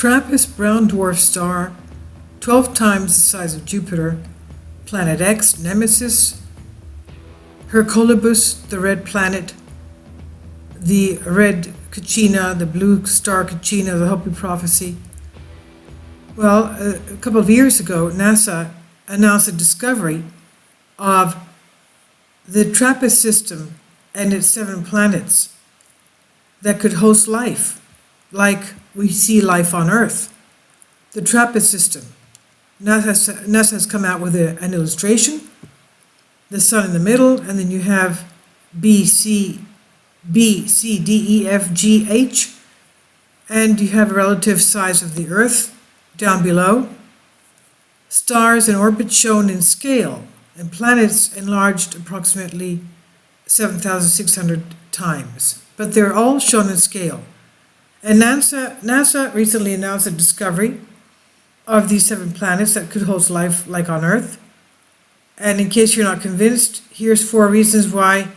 TRAPPIST brown dwarf star, 12 times the size of Jupiter, Planet X, Nemesis, Hercolubus, the red planet, the red Kachina, the blue star Kachina, the Hopi prophecy. Well, a couple of years ago, NASA announced a discovery of the TRAPPIST system and its 7 planets that could host life, like we see life on Earth. The TRAPPIST system. NASA has come out with an illustration, the sun in the middle, and then you have B, C, D, E, F, G, H, and you have a relative size of the Earth down below. Stars in orbit shown in scale, and planets enlarged approximately 7,600 times. But they're all shown in scale. And NASA recently announced a discovery of these 7 planets that could host life like on Earth. And in case you're not convinced, here's 4 reasons why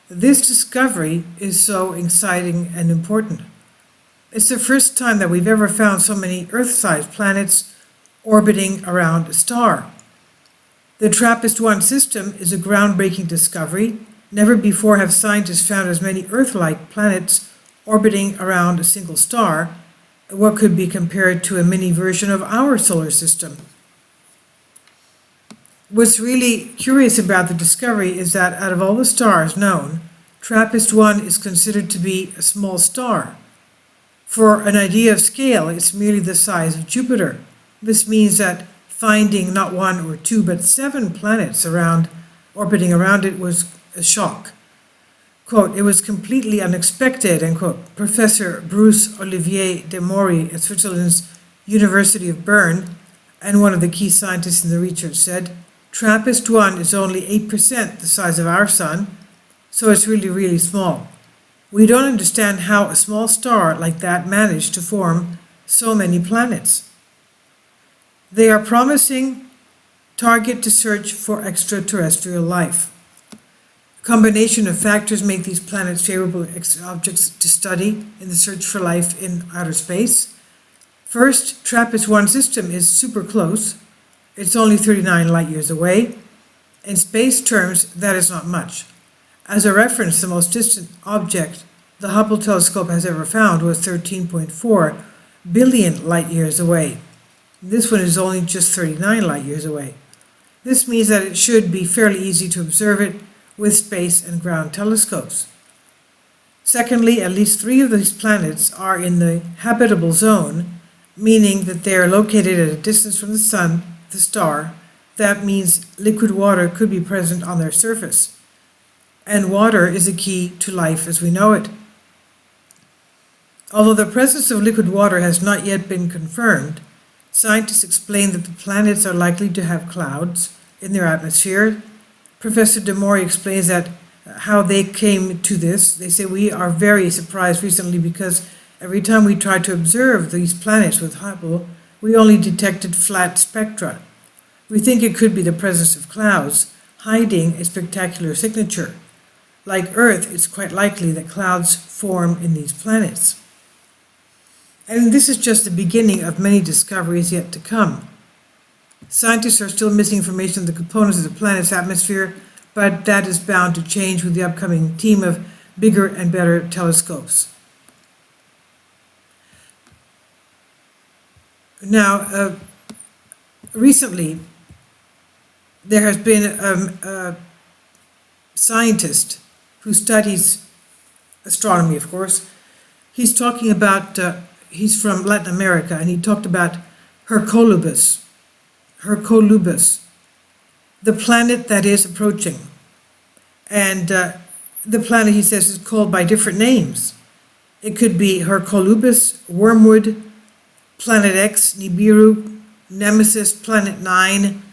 this discovery is so exciting and important. It's the first time that we've ever found so many Earth-sized planets orbiting around a star. The TRAPPIST-1 system is a groundbreaking discovery. Never before have scientists found as many Earth-like planets orbiting around a single star, what could be compared to a mini version of our solar system. What's really curious about the discovery is that out of all the stars known, TRAPPIST-1 is considered to be a small star. For an idea of scale, it's merely the size of Jupiter. This means that finding not 1 or 2 but 7 planets orbiting around it was a shock. Quote, "It was completely unexpected," end quote. Professor Bruce Olivier de Maury at Switzerland's University of Bern and one of the key scientists in the research said, "TRAPPIST-1 is only 8% the size of our sun, so it's really, really small. We don't understand how a small star like that managed to form so many planets. They are promising target to search for extraterrestrial life. Combination of factors make these planets favorable objects to study in the search for life in outer space. First, TRAPPIST-1 system is super close. It's only 39 light years away. In space terms, that is not much. As a reference, the most distant object the Hubble telescope has ever found was 13.4 billion light years away. This one is only just 39 light years away. This means that it should be fairly easy to observe it with space and ground telescopes. Secondly, at least 3 of these planets are in the habitable zone, meaning that they are located at a distance from the sun, the star. That means liquid water could be present on their surface. And water is a key to life as we know it. Although the presence of liquid water has not yet been confirmed, scientists explain that the planets are likely to have clouds in their atmosphere. Professor de Maury explains that how they came to this. They say, "We are very surprised recently because every time we tried to observe these planets with Hubble, we only detected flat spectra. We think it could be the presence of clouds hiding a spectacular signature. Like Earth, it's quite likely that clouds form in these planets." And this is just the beginning of many discoveries yet to come. Scientists are still missing information on the components of the planet's atmosphere, but that is bound to change with the upcoming team of bigger and better telescopes. Now, recently, there has been a scientist who studies astronomy, of course. He's talking about, he's from Latin America, and he talked about Hercolubus, the planet that is approaching. And the planet, he says, is called by different names. It could be Hercolubus, Wormwood, Planet X, Nibiru, Nemesis, Planet 9,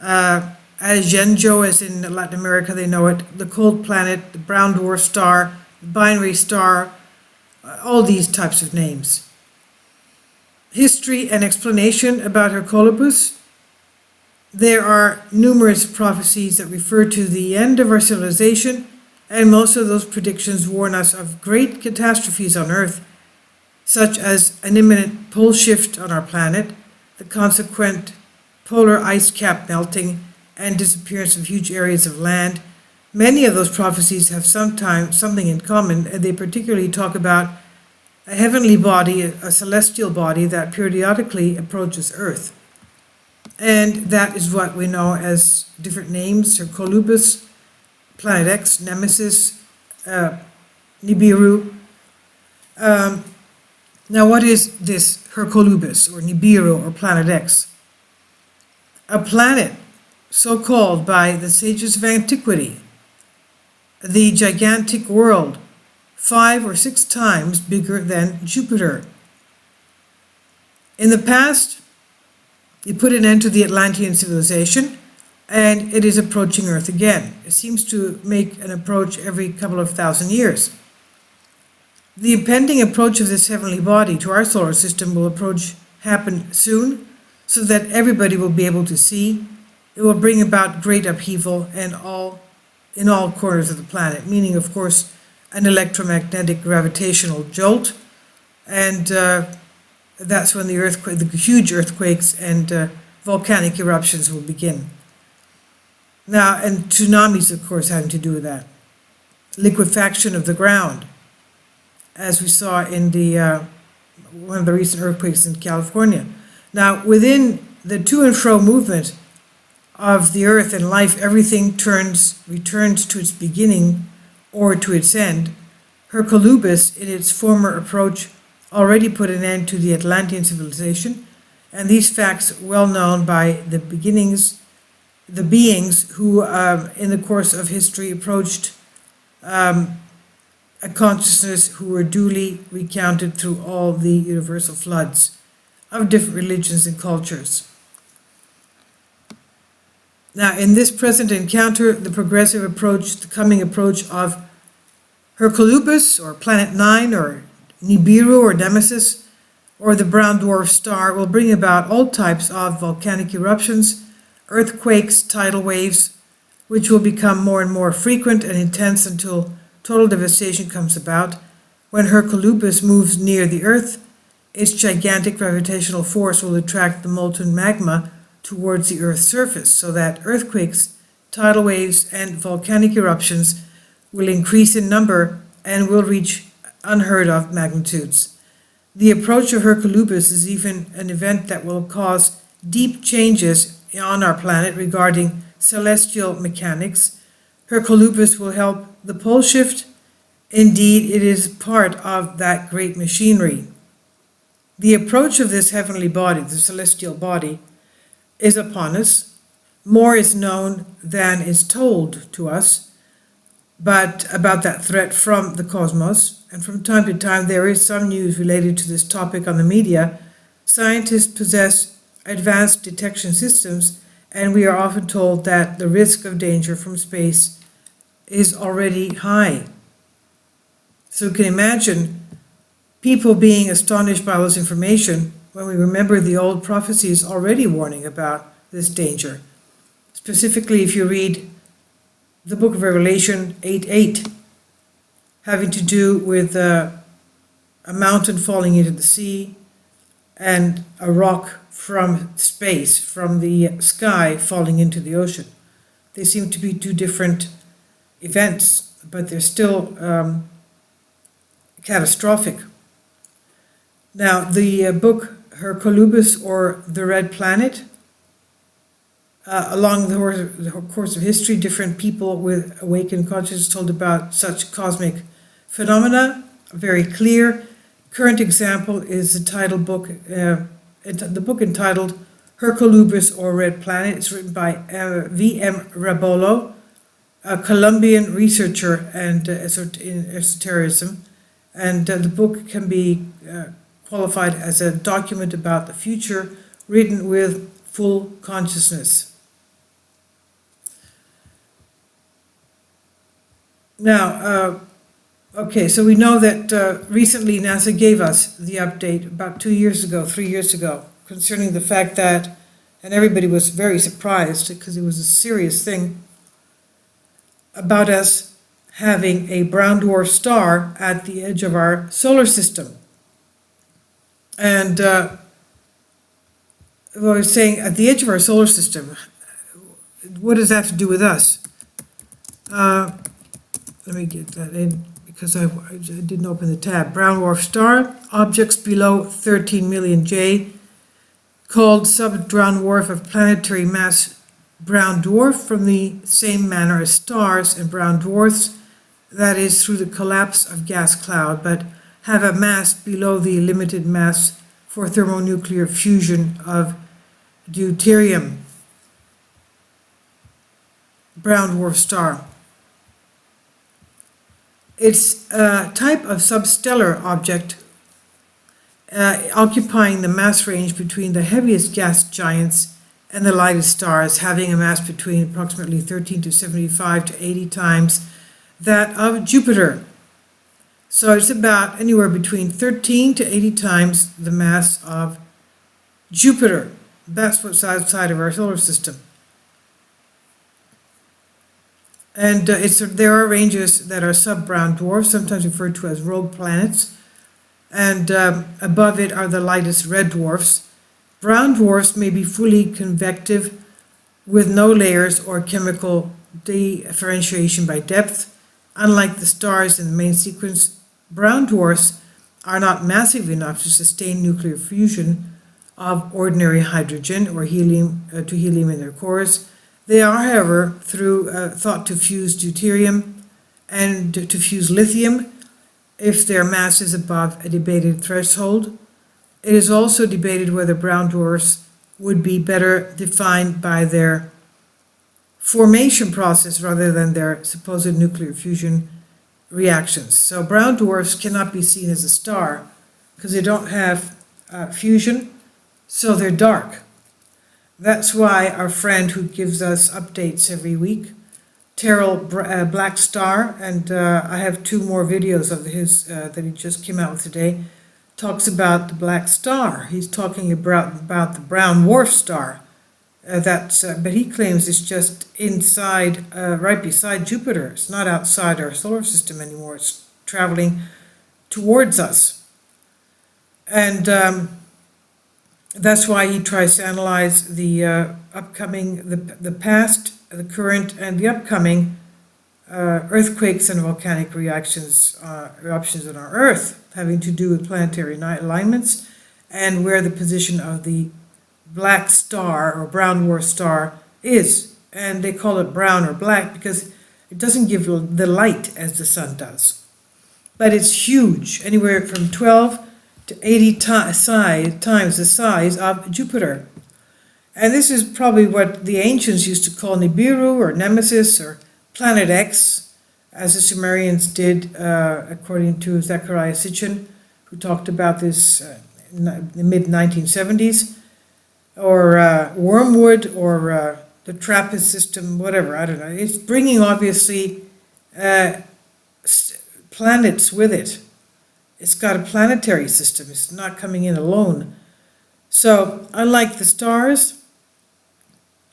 Agenjo, as in Latin America they know it, the cold planet, the brown dwarf star, the binary star, all these types of names. History and explanation about Hercolubus. There are numerous prophecies that refer to the end of our civilization, and most of those predictions warn us of great catastrophes on Earth. such as an imminent pole shift on our planet, the consequent polar ice cap melting, and disappearance of huge areas of land. Many of those prophecies have sometimes something in common, and they particularly talk about a heavenly body, a celestial body that periodically approaches Earth. And that is what we know as different names: Hercolubus, Planet X, Nemesis, Nibiru. Now, what is this Hercolubus, or Nibiru, or Planet X? A planet so called by the sages of antiquity, the gigantic world, 5 or 6 times bigger than Jupiter. In the past, it put an end to the Atlantean civilization, and it is approaching Earth again. It seems to make an approach every couple of thousand years. The impending approach of this heavenly body to our solar system will happen soon, so that everybody will be able to see. It will bring about great upheaval in all corners of the planet, meaning, of course, an electromagnetic gravitational jolt, and that's when the huge earthquakes and volcanic eruptions will begin. Now, and tsunamis, of course, having to do with that. Liquefaction of the ground, as we saw in one of the recent earthquakes in California. Now, within the to and fro movement of the earth and life, everything returns to its beginning or to its end. Hercolubus, in its former approach, already put an end to the Atlantean civilization, and these facts well known by the beings who, in the course of history, approached a consciousness who were duly recounted through all the universal floods of different religions and cultures. Now, in this present encounter, the progressive approach, the coming approach of Hercolubus, or Planet 9, or Nibiru, or Nemesis, or the brown dwarf star, will bring about all types of volcanic eruptions, earthquakes, tidal waves, which will become more and more frequent and intense until total devastation comes about. When Hercolubus moves near the Earth, its gigantic gravitational force will attract the molten magma towards the Earth's surface, so that earthquakes, tidal waves, and volcanic eruptions will increase in number and will reach unheard of magnitudes. The approach of Hercolubus is even an event that will cause deep changes on our planet regarding celestial mechanics. Hercolubus will help the pole shift. Indeed, it is part of that great machinery. The approach of this heavenly body, the celestial body, is upon us. More is known than is told to us, but about that threat from the cosmos, and from time to time there is some news related to this topic on the media. Scientists possess advanced detection systems, and we are often told that the risk of danger from space is already high. So you can imagine people being astonished by this information when we remember the old prophecies already warning about this danger. Specifically, if you read the book of Revelation 8:8, having to do with a mountain falling into the sea and a rock from space, from the sky, falling into the ocean. They seem to be two different events, but they're still catastrophic. Now, the book Hercolubus, or the Red Planet, along the course of history, different people with awakened consciousness told about such cosmic phenomena, very clear. Current example is the book entitled Hercolubus, or Red Planet. It's written by V.M. Rabolo, a Colombian researcher and in esotericism, and the book can be qualified as a document about the future written with full consciousness. Now, okay, so we know that recently NASA gave us the update about 3 years ago, concerning the fact that, and everybody was very surprised because it was a serious thing, about us having a brown dwarf star at the edge of our solar system. And I was saying, at the edge of our solar system, what does that have to do with us? Let me get that in, because I didn't open the tab. Brown dwarf star, objects below 13 million J, called sub-brown dwarf of planetary mass brown dwarf, from the same manner as stars and brown dwarfs, that is, through the collapse of gas cloud, but have a mass below the limited mass for thermonuclear fusion of deuterium. Brown dwarf star. It's a type of substellar object occupying the mass range between the heaviest gas giants and the lightest stars, having a mass between approximately 13 to 75 to 80 times that of Jupiter. So it's about anywhere between 13 to 80 times the mass of Jupiter. That's what's outside of our solar system. And there are ranges that are sub-brown dwarfs, sometimes referred to as rogue planets. And above it are the lightest red dwarfs. Brown dwarfs may be fully convective with no layers or chemical differentiation by depth. Unlike the stars in the main sequence, brown dwarfs are not massive enough to sustain nuclear fusion of ordinary hydrogen or helium to helium in their cores. They are, however, thought to fuse deuterium and to fuse lithium if their mass is above a debated threshold. It is also debated whether brown dwarfs would be better defined by their formation process rather than their supposed nuclear fusion reactions. So brown dwarfs cannot be seen as a star because they don't have fusion, so they're dark. That's why our friend who gives us updates every week, Terrell Black Star, and I have 2 more videos of his that he just came out with today, talks about the black star. He's talking about the brown dwarf star. But he claims it's just inside, right beside Jupiter. It's not outside our solar system anymore. It's traveling towards us. And that's why he tries to analyze the the past, the current, and the upcoming earthquakes and volcanic eruptions on our Earth, having to do with planetary alignments and where the position of the black star or brown dwarf star is. And they call it brown or black because it doesn't give the light as the sun does. But it's huge, anywhere from 12 to 80 times the size of Jupiter. And this is probably what the ancients used to call Nibiru or Nemesis or Planet X, as the Sumerians did, according to Zecharia Sitchin, who talked about this in the mid-1970s, or Wormwood, or the TRAPPIST system, whatever, I don't know. It's bringing, obviously, planets with it. It's got a planetary system. It's not coming in alone. So, unlike the stars,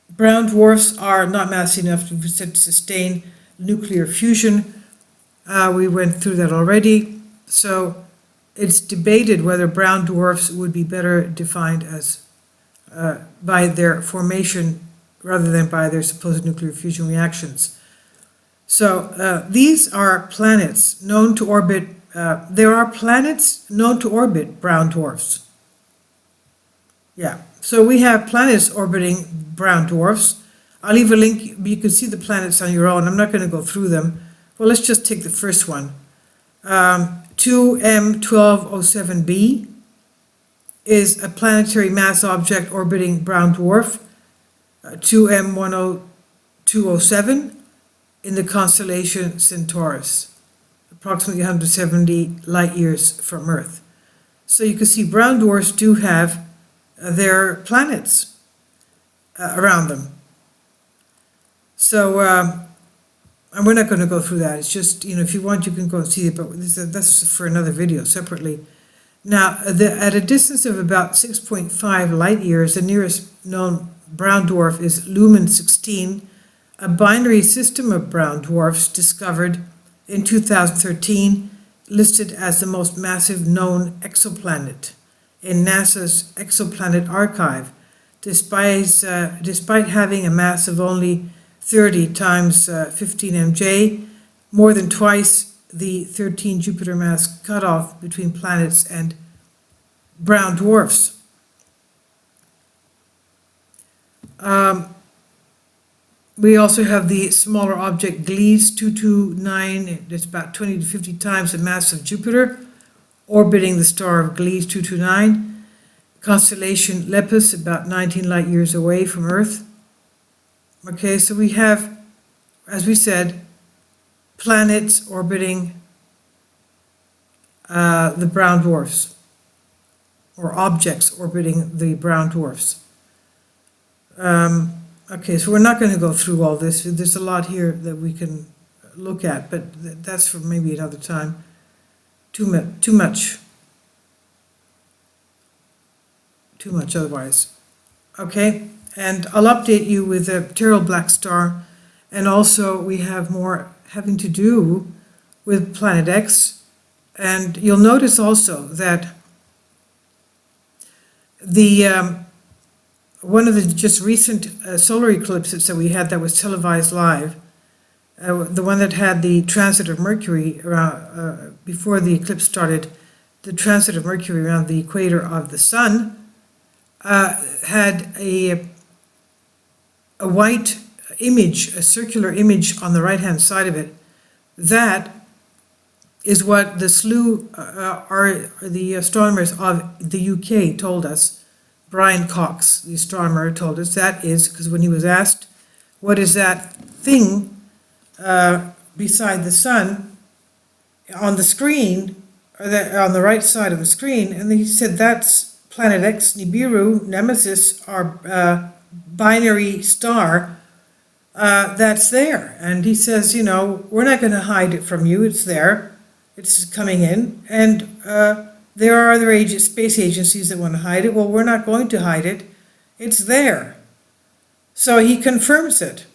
brown dwarfs are not massive enough to sustain nuclear fusion. We went through that already. So, it's debated whether brown dwarfs would be better defined as by their formation rather than by their supposed nuclear fusion reactions. So, these are planets known to orbit. There are planets known to orbit brown dwarfs. Yeah, so we have planets orbiting brown dwarfs. I'll leave a link, you can see the planets on your own. I'm not going to go through them. Well, let's just take the first one. 2M1207b is a planetary mass object orbiting brown dwarf. 2M10207 in the constellation Centaurus, approximately 170 light years from Earth. So you can see brown dwarfs do have their planets around them. So, and we're not going to go through that. It's just, if you want, you can go and see it, but that's for another video separately. Now, at a distance of about 6.5 light years, the nearest known brown dwarf is Lumen 16, a binary system of brown dwarfs discovered in 2013, listed as the most massive known exoplanet in NASA's exoplanet archive, despite having a mass of only 30 times 15 MJ, more than twice the 13 Jupiter mass cutoff between planets and brown dwarfs. We also have the smaller object Gliese 229, it's about 20 to 50 times the mass of Jupiter, orbiting the star of Gliese 229. Constellation Lepus, about 19 light years away from Earth. Okay, so we have, as we said, planets orbiting the brown dwarfs, or objects orbiting the brown dwarfs. Okay, so we're not going to go through all this. There's a lot here that we can look at, but that's for maybe another time. Too much otherwise. Okay, and I'll update you with a pteral black star, and also we have more having to do with Planet X. And you'll notice also that the one of the just recent solar eclipses that we had that was televised live, the one that had the transit of Mercury around, before the eclipse started, the transit of Mercury around the equator of the sun, had a white image, a circular image on the right-hand side of it. That is what the the astronomers of the UK told us. Brian Cox, the astronomer, told us that is, because when he was asked, what is that thing beside the sun on the screen, or on the right side of the screen? And he said, that's Planet X, Nibiru, Nemesis, our binary star that's there. And he says, you know, we're not going to hide it from you. It's there. It's coming in. And there are other space agencies that want to hide it. Well, we're not going to hide it. It's there. So he confirms it.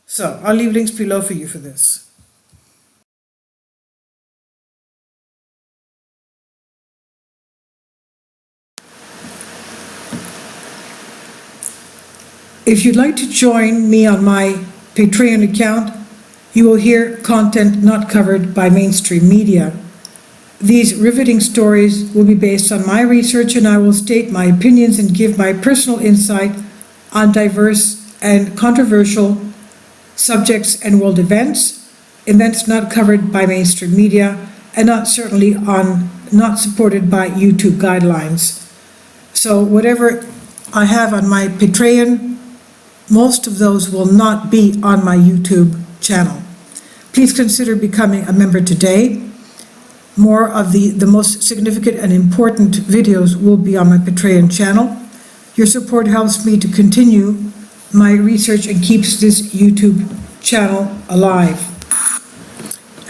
So I'll leave links below for you for this. If you'd like to join me on my Patreon account, you will hear content not covered by mainstream media. These riveting stories will be based on my research, and I will state my opinions and give my personal insight on diverse and controversial subjects and world events not covered by mainstream media, and not supported by YouTube guidelines. So whatever I have on my Patreon, most of those will not be on my YouTube channel. Please consider becoming a member today. More of the most significant and important videos will be on my Patreon channel. Your support helps me to continue my research and keeps this YouTube channel alive.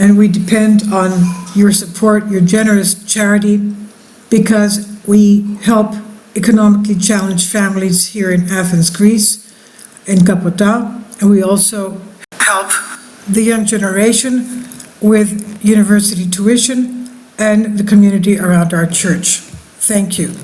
And we depend on your support, your generous charity, because we help economically challenged families here in Athens, Greece, in Kapota, and we also help the young generation with university tuition and the community around our church. Thank you.